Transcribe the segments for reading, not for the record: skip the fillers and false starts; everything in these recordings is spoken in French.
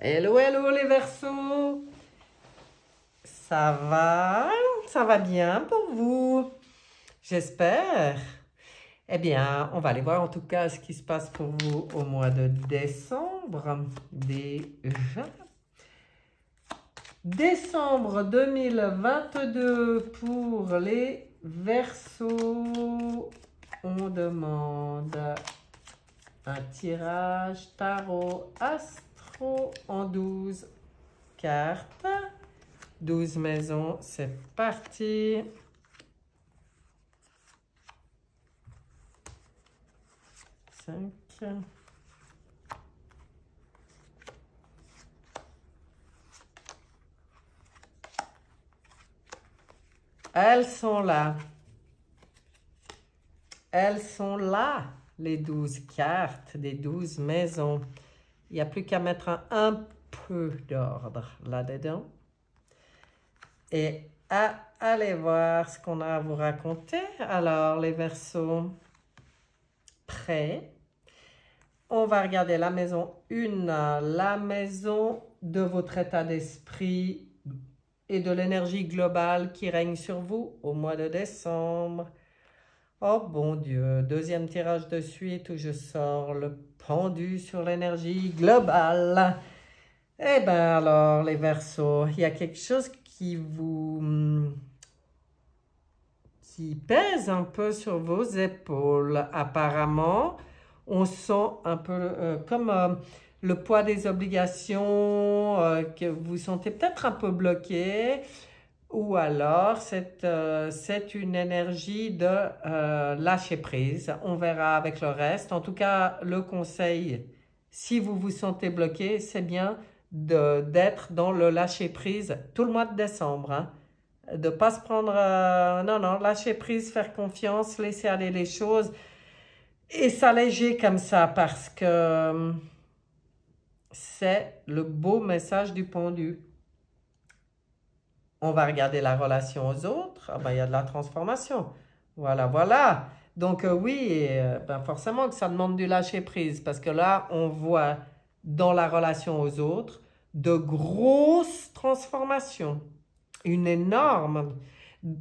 Hello, hello les Verseaux! Ça va? Ça va bien pour vous? J'espère. Eh bien, on va aller voir en tout cas ce qui se passe pour vous au mois de décembre. Déjà. Décembre 2022 pour les Verseaux. On demande un tirage tarot astro en 12 cartes. 12 maisons, c'est parti. 5. Elles sont là. Elles sont là, les 12 cartes des 12 maisons. Il n'y a plus qu'à mettre un peu d'ordre là-dedans. Et allez voir ce qu'on a à vous raconter. Alors, les Verseaux, prêts? On va regarder la maison 1, la maison de votre état d'esprit et de l'énergie globale qui règne sur vous au mois de décembre. Oh bon Dieu, deuxième tirage de suite où je sors le pendu sur l'énergie globale. Eh bien alors les Verseaux, il y a quelque chose qui pèse un peu sur vos épaules. Apparemment, on sent un peu comme le poids des obligations, que vous sentez peut-être un peu bloqué, ou alors c'est une énergie de lâcher prise. On verra avec le reste. En tout cas, le conseil, si vous vous sentez bloqué, c'est bien d'être dans le lâcher prise tout le mois de décembre, hein. De ne pas se prendre... non, lâcher prise, faire confiance, laisser aller les choses et s'alléger comme ça parce que c'est le beau message du pendu. On va regarder la relation aux autres. Ah ben, il y a de la transformation. Voilà, voilà. Donc oui, ben forcément que ça demande du lâcher prise parce que là, on voit dans la relation aux autres de grosses transformations. Une énorme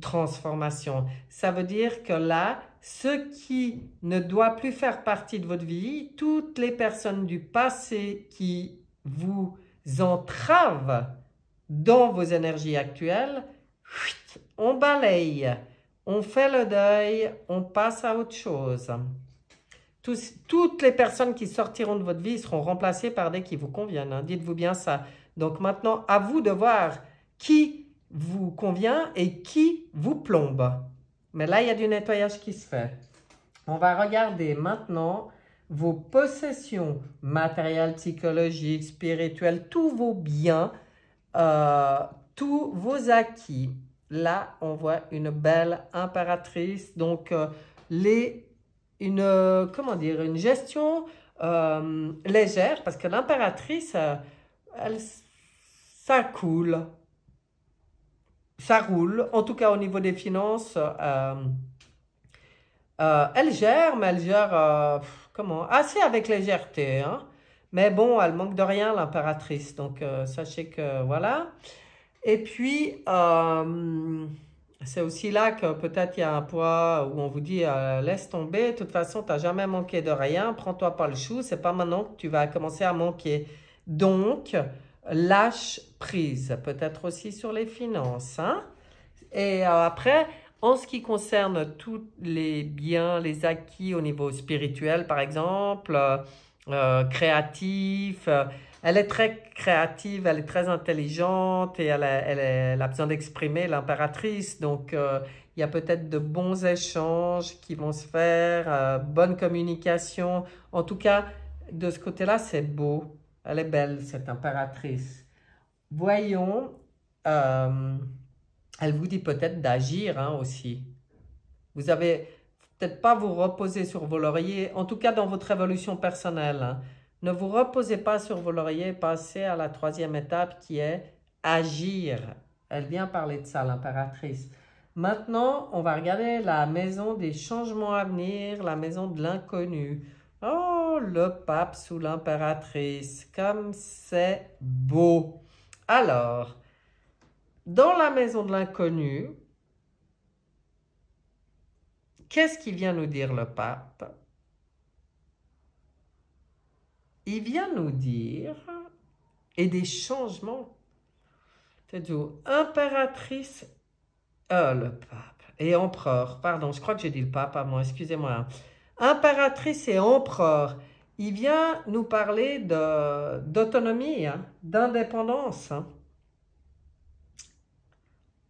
transformation. Ça veut dire que là, ce qui ne doit plus faire partie de votre vie, toutes les personnes du passé qui vous entravent dans vos énergies actuelles, on balaye, on fait le deuil, on passe à autre chose. Toutes les personnes qui sortiront de votre vie seront remplacées par des qui vous conviennent, hein. Dites-vous bien ça. Donc maintenant, à vous de voir qui vous convient et qui vous plombe. Mais là, il y a du nettoyage qui se fait. On va regarder maintenant vos possessions matérielles, psychologiques, spirituelles, tous vos biens, tous vos acquis. Là, on voit une belle impératrice. Donc, comment dire, une gestion légère, parce que l'impératrice, ça coule. Ça roule, en tout cas au niveau des finances, elle gère, mais elle gère assez avec légèreté, hein. Mais bon, elle manque de rien, l'impératrice, donc sachez que voilà. Et puis, c'est aussi là que peut-être il y a un poids où on vous dit laisse tomber, de toute façon, tu n'as jamais manqué de rien, prends-toi pas le chou, c'est pas maintenant que tu vas commencer à manquer. Donc, lâche prise, peut-être aussi sur les finances, hein. Et après, en ce qui concerne tous les biens, les acquis au niveau spirituel, par exemple, créatif, elle est très créative, elle est très intelligente et elle a besoin d'exprimer l'impératrice. Donc, il y a peut-être de bons échanges qui vont se faire, bonne communication. En tout cas, de ce côté-là, c'est beau. Elle est belle, cette impératrice. Voyons, elle vous dit peut-être d'agir, hein, aussi. Vous avez peut-être pas vous reposer sur vos lauriers, en tout cas dans votre évolution personnelle, hein. Ne vous reposez pas sur vos lauriers, passez à la troisième étape qui est agir. Elle vient parler de ça, l'impératrice. Maintenant, on va regarder la maison des changements à venir, la maison de l'inconnu. Oh, Oh, le pape sous l'impératrice, comme c'est beau. Alors, dans la maison de l'inconnu, qu'est-ce qu'il vient nous dire le pape? Il vient nous dire, et des changements, c'est-à-dire impératrice, le pape, et empereur, pardon, je crois que j'ai dit le pape avant, excusez-moi. Impératrice et empereur, il vient nous parler d'autonomie, hein, d'indépendance. Hein.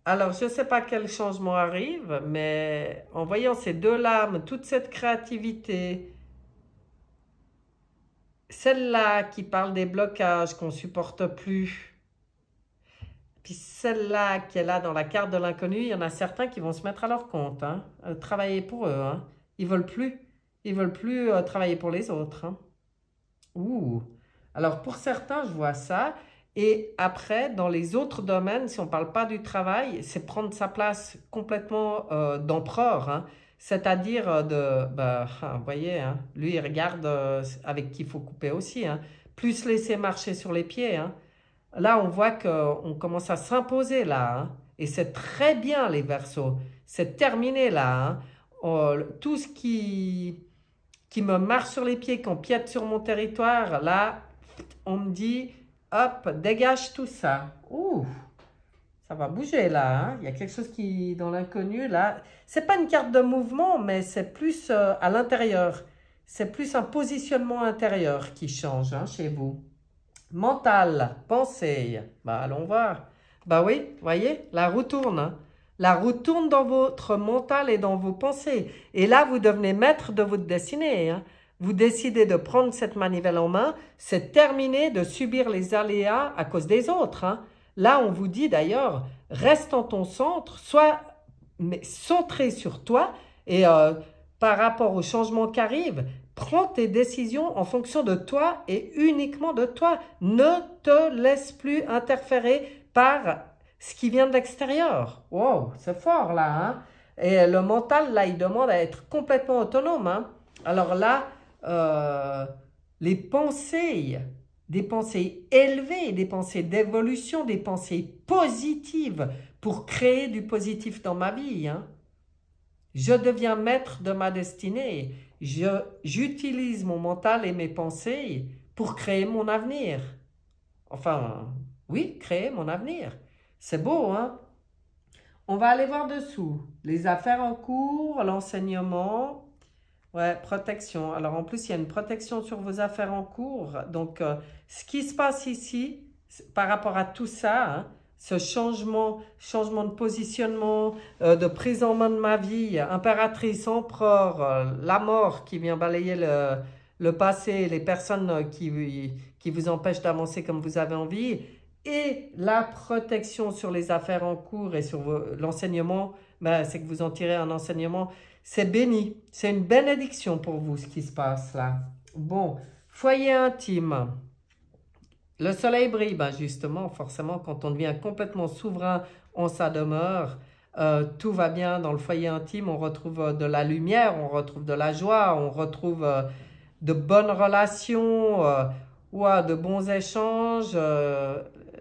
Alors, je ne sais pas quel changement arrive, mais en voyant ces deux lames, toute cette créativité, celle-là qui parle des blocages qu'on ne supporte plus, puis celle-là qui est là dans la carte de l'inconnu, il y en a certains qui vont se mettre à leur compte, hein, travailler pour eux. Hein. Ils veulent plus. Ils veulent plus travailler pour les autres. Hein. Ouh. Alors pour certains, je vois ça. Et après, dans les autres domaines, si on ne parle pas du travail, c'est prendre sa place complètement d'empereur. Hein. C'est-à-dire vous voyez, hein, lui, il regarde avec qui il faut couper aussi. Hein. Plus laisser marcher sur les pieds. Hein. Là, on voit qu'on commence à s'imposer là. Hein. Et c'est très bien les Verseaux. C'est terminé là. Hein. Tout ce qui me marche sur les pieds, qui empiète sur mon territoire, là, on me dit, hop, dégage tout ça. Ouh, ça va bouger là. Hein. Il y a quelque chose qui, dans l'inconnu, là. C'est pas une carte de mouvement, mais c'est plus à l'intérieur. C'est plus un positionnement intérieur qui change hein, chez vous. Mental, pensée. Bah, allons voir. Bah oui, voyez, la roue tourne. Hein. La roue tourne dans votre mental et dans vos pensées. Et là, vous devenez maître de votre destinée. Hein. Vous décidez de prendre cette manivelle en main. C'est terminé de subir les aléas à cause des autres. Hein. Là, on vous dit d'ailleurs, reste en ton centre, sois centré sur toi et par rapport aux changements qui arrivent, prends tes décisions en fonction de toi et uniquement de toi. Ne te laisse plus interférer par ce qui vient de l'extérieur. Wow, c'est fort là. Hein? Et le mental, là, il demande à être complètement autonome. Hein? Alors là, les pensées, des pensées élevées, des pensées d'évolution, des pensées positives pour créer du positif dans ma vie. Hein? Je deviens maître de ma destinée. J'utilise mon mental et mes pensées pour créer mon avenir. Enfin, oui, créer mon avenir. C'est beau, hein? On va aller voir dessous. Les affaires en cours, l'enseignement. Ouais, protection. Alors, en plus, il y a une protection sur vos affaires en cours. Donc, ce qui se passe ici, par rapport à tout ça, hein, ce changement de positionnement, de prise en main de ma vie, impératrice, empereur, la mort qui vient balayer le passé, les personnes qui vous empêchent d'avancer comme vous avez envie, et la protection sur les affaires en cours et sur l'enseignement, ben, c'est que vous en tirez un enseignement, c'est béni, c'est une bénédiction pour vous ce qui se passe là. Bon, foyer intime. Le soleil brille, ben justement, forcément, quand on devient complètement souverain en sa demeure, tout va bien dans le foyer intime, on retrouve de la lumière, on retrouve de la joie, on retrouve de bonnes relations, de bons échanges.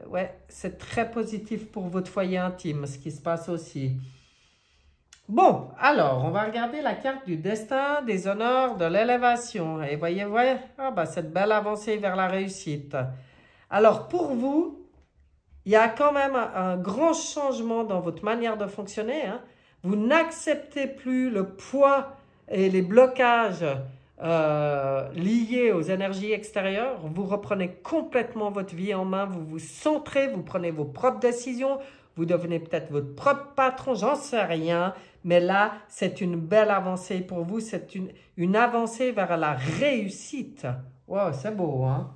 Ouais, c'est très positif pour votre foyer intime, ce qui se passe aussi. Bon, alors, on va regarder la carte du destin, des honneurs, de l'élévation. Et voyez, cette belle avancée vers la réussite. Alors, pour vous, il y a quand même un grand changement dans votre manière de fonctionner. Hein. Vous n'acceptez plus le poids et les blocages liés aux énergies extérieures. Vous reprenez complètement votre vie en main. Vous vous centrez, vous prenez vos propres décisions. Vous devenez peut-être votre propre patron, j'en sais rien. Mais là, c'est une belle avancée pour vous. C'est une avancée vers la réussite. Wow, c'est beau, hein?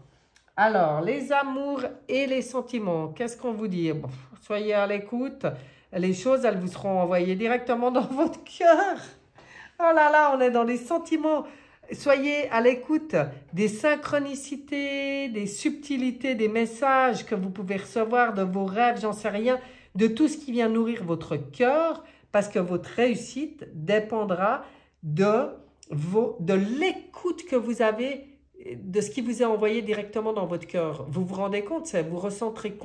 Alors, les amours et les sentiments, qu'est-ce qu'on vous dit? Bon, soyez à l'écoute. Les choses, elles vous seront envoyées directement dans votre cœur. Oh là là, on est dans les sentiments. Soyez à l'écoute des synchronicités, des subtilités, des messages que vous pouvez recevoir de vos rêves, j'en sais rien, de tout ce qui vient nourrir votre cœur, parce que votre réussite dépendra de l'écoute que vous avez de ce qui vous est envoyé directement dans votre cœur. Vous vous rendez compte, vous recentrez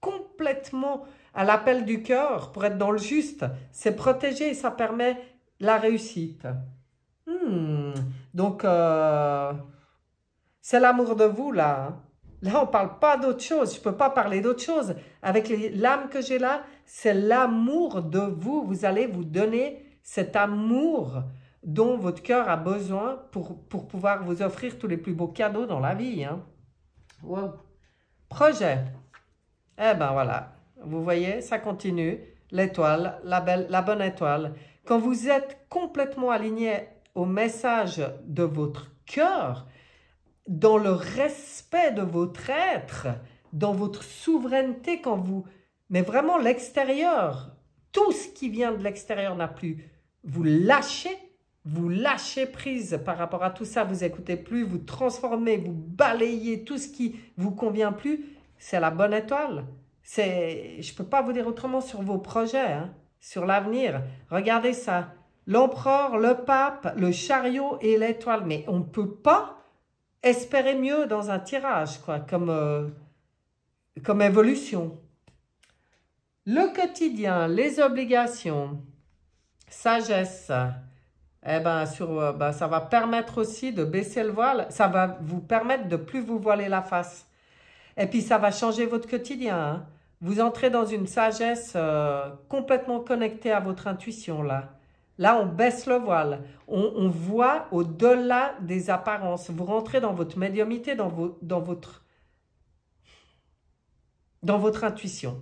complètement à l'appel du cœur pour être dans le juste. C'est protégé et ça permet la réussite. Donc, c'est l'amour de vous, là. Hein. Là, on ne parle pas d'autre chose. Je ne peux pas parler d'autre chose. Avec l'âme que j'ai là, c'est l'amour de vous. Vous allez vous donner cet amour dont votre cœur a besoin pour pouvoir vous offrir tous les plus beaux cadeaux dans la vie. Hein. Wow. Projet. Eh ben voilà. Vous voyez, ça continue. L'étoile, la bonne étoile. Quand vous êtes complètement aligné au message de votre cœur, dans le respect de votre être, dans votre souveraineté, mais vraiment l'extérieur, tout ce qui vient de l'extérieur n'a plus. Vous lâchez prise par rapport à tout ça, vous écoutez plus, vous transformez, vous balayez tout ce qui vous convient plus, c'est la bonne étoile. Je ne peux pas vous dire autrement sur vos projets, hein, sur l'avenir. Regardez ça, l'empereur, le pape, le chariot et l'étoile, mais on ne peut pas espérer mieux dans un tirage, quoi, comme évolution. Le quotidien, les obligations, sagesse, eh ben, ça va permettre aussi de baisser le voile, ça va vous permettre de plus vous voiler la face. Et puis ça va changer votre quotidien. Hein. Vous entrez dans une sagesse complètement connectée à votre intuition, là. Là, on baisse le voile. On voit au-delà des apparences. Vous rentrez dans votre médiumnité, dans votre intuition.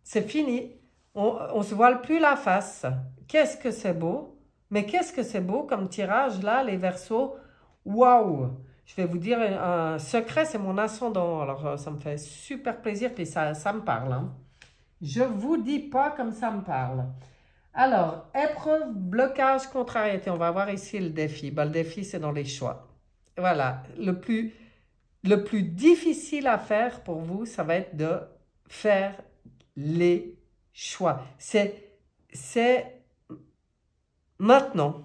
C'est fini. On ne se voile plus la face. Qu'est-ce que c'est beau? Mais qu'est-ce que c'est beau comme tirage, là, les Verseaux. Waouh! Je vais vous dire un secret, c'est mon ascendant. Alors, ça me fait super plaisir, puis ça me parle. Hein. Je ne vous dis pas comme ça me parle. Alors, épreuve, blocage, contrariété. On va voir ici le défi. Ben, le défi, c'est dans les choix. Voilà. Le plus difficile à faire pour vous, ça va être de faire les choix. C'est maintenant.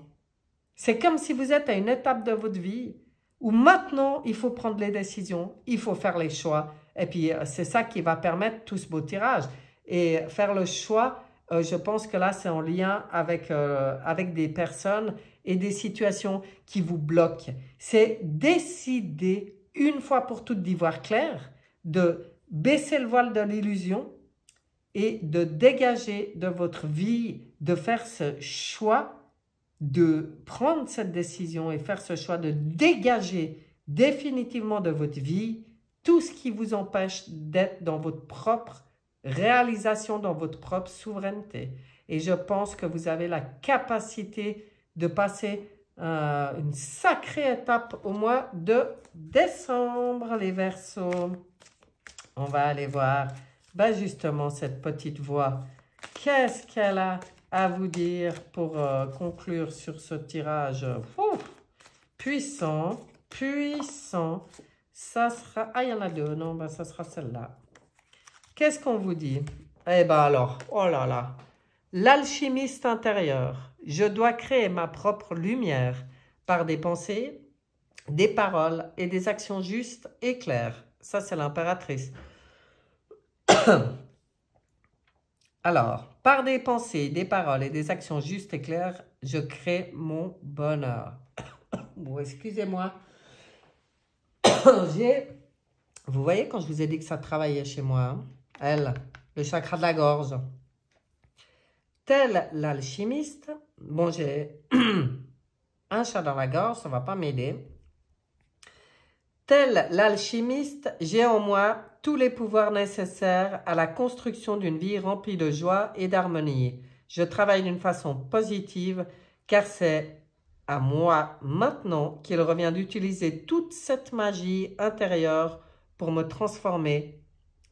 C'est comme si vous êtes à une étape de votre vie où maintenant, il faut prendre les décisions, il faut faire les choix. Et puis, c'est ça qui va permettre tout ce beau tirage. Et faire le choix, je pense que là, c'est en lien avec des personnes et des situations qui vous bloquent. C'est décider, une fois pour toutes, d'y voir clair, de baisser le voile de l'illusion et de dégager de votre vie, de faire ce choix, de prendre cette décision et faire ce choix de dégager définitivement de votre vie tout ce qui vous empêche d'être dans votre propre réalisation, dans votre propre souveraineté. Et je pense que vous avez la capacité de passer une sacrée étape au mois de décembre, les Verseaux. On va aller voir justement cette petite voix. Qu'est-ce qu'elle a à vous dire pour conclure sur ce tirage? Puissant, puissant. Ça sera... Ah, il y en a deux. Non, ben, ça sera celle-là. Qu'est-ce qu'on vous dit? Eh bien alors, oh là là. L'alchimiste intérieur. Je dois créer ma propre lumière par des pensées, des paroles et des actions justes et claires. Ça, c'est l'impératrice. Alors, par des pensées, des paroles et des actions justes et claires, je crée mon bonheur. Bon, excusez-moi. Vous voyez, quand je vous ai dit que ça travaillait chez moi, hein, elle, le chakra de la gorge. Tel l'alchimiste, bon, j'ai un chat dans la gorge, ça ne va pas m'aider. Tel l'alchimiste, j'ai en moi tous les pouvoirs nécessaires à la construction d'une vie remplie de joie et d'harmonie. Je travaille d'une façon positive car c'est à moi maintenant qu'il revient d'utiliser toute cette magie intérieure pour me transformer.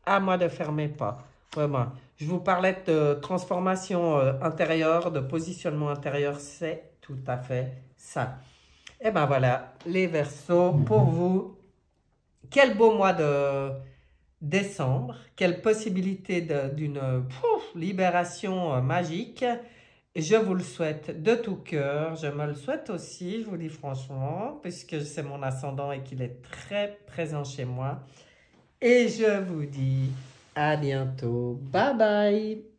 À moi de faire mes pas. Vraiment. Je vous parlais de transformation intérieure, de positionnement intérieur, c'est tout à fait ça. Et ben voilà, les Verseaux, pour vous, quel beau mois de décembre, quelle possibilité d'une libération magique. je vous le souhaite de tout cœur. Je me le souhaite aussi, je vous dis franchement, puisque c'est mon ascendant et qu'il est très présent chez moi. Et je vous dis à bientôt. Bye bye.